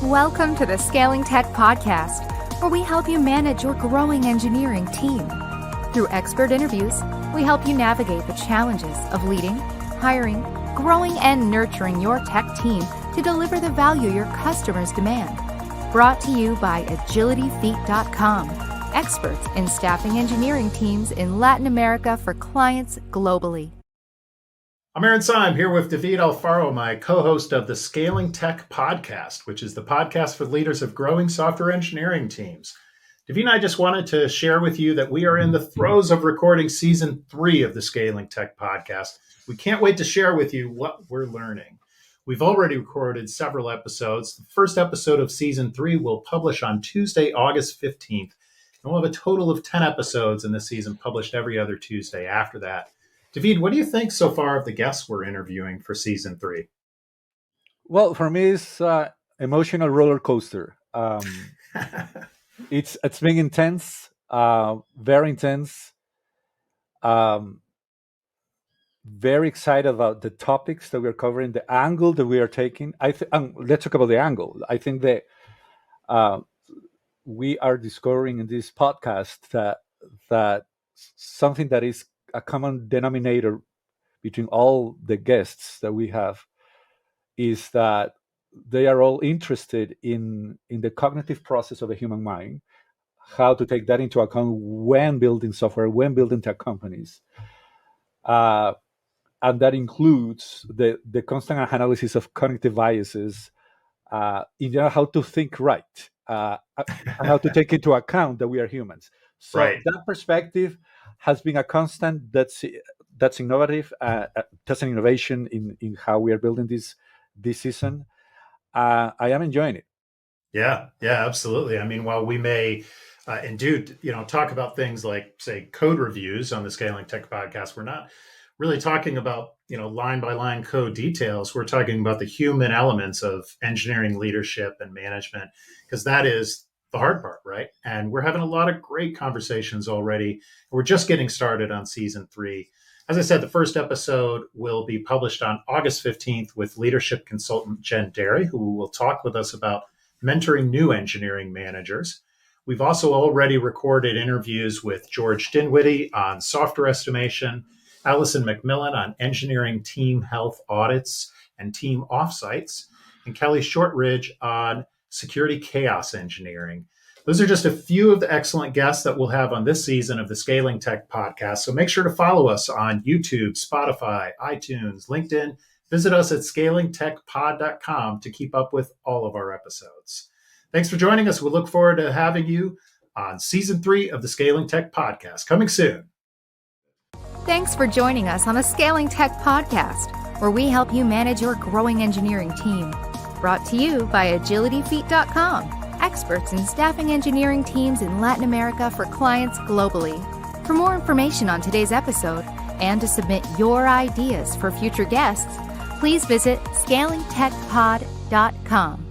Welcome to the Scaling Tech Podcast, where we help you manage your growing engineering team. Through expert interviews, we help you navigate the challenges of leading, hiring, growing, and nurturing your tech team to deliver the value your customers demand. Brought to you by AgilityFeet.com, experts in staffing engineering teams in Latin America for clients globally. I'm Arin Sime here with David Alfaro, my co-host of the Scaling Tech Podcast, which is the podcast for leaders of growing software engineering teams. David and I just wanted to share with you that we are in the throes of recording season 3 of the Scaling Tech Podcast. We can't wait to share with you what we're learning. We've already recorded several episodes. The first episode of season 3 will publish on Tuesday, August 15th. And we'll have a total of 10 episodes in this season published every other Tuesday after that. David, what do you think so far of the guests we're interviewing for season 3? Well, for me, it's emotional roller coaster. It's been intense, very intense. Very excited about the topics that we're covering, the angle that we are taking. Let's talk about the angle. I think that we are discovering in this podcast that something that is a common denominator between all the guests that we have is that they are all interested in the cognitive process of the human mind, how to take that into account when building software, when building tech companies. And that includes the constant analysis of cognitive biases, in general, how to think right, and how to take into account that we are humans. So Right. That perspective has been a constant that's innovative. That's an innovation in how we are building this season. I am enjoying it. Yeah, absolutely. I mean, while we may talk about things like, say, code reviews on the Scaling Tech Podcast, we're not really talking about, line by line code details. We're talking about the human elements of engineering leadership and management, because that is the hard part, right? And we're having a lot of great conversations already. We're just getting started on season 3. As I said, the first episode will be published on August 15th with leadership consultant Jen Derry, who will talk with us about mentoring new engineering managers. We've also already recorded interviews with George Dinwiddie on software estimation, Allison McMillan on engineering team health audits and team offsites, and Kelly Shortridge on security chaos engineering. Those are just a few of the excellent guests that we'll have on this season of the Scaling Tech Podcast. So make sure to follow us on YouTube, Spotify, iTunes, LinkedIn. Visit us at scalingtechpod.com to keep up with all of our episodes. Thanks for joining us. We look forward to having you on season 3 of the Scaling Tech Podcast, coming soon. Thanks for joining us on the Scaling Tech Podcast, where we help you manage your growing engineering team. Brought to you by AgilityFeet.com, experts in staffing engineering teams in Latin America for clients globally. For more information on today's episode and to submit your ideas for future guests, please visit scalingtechpod.com.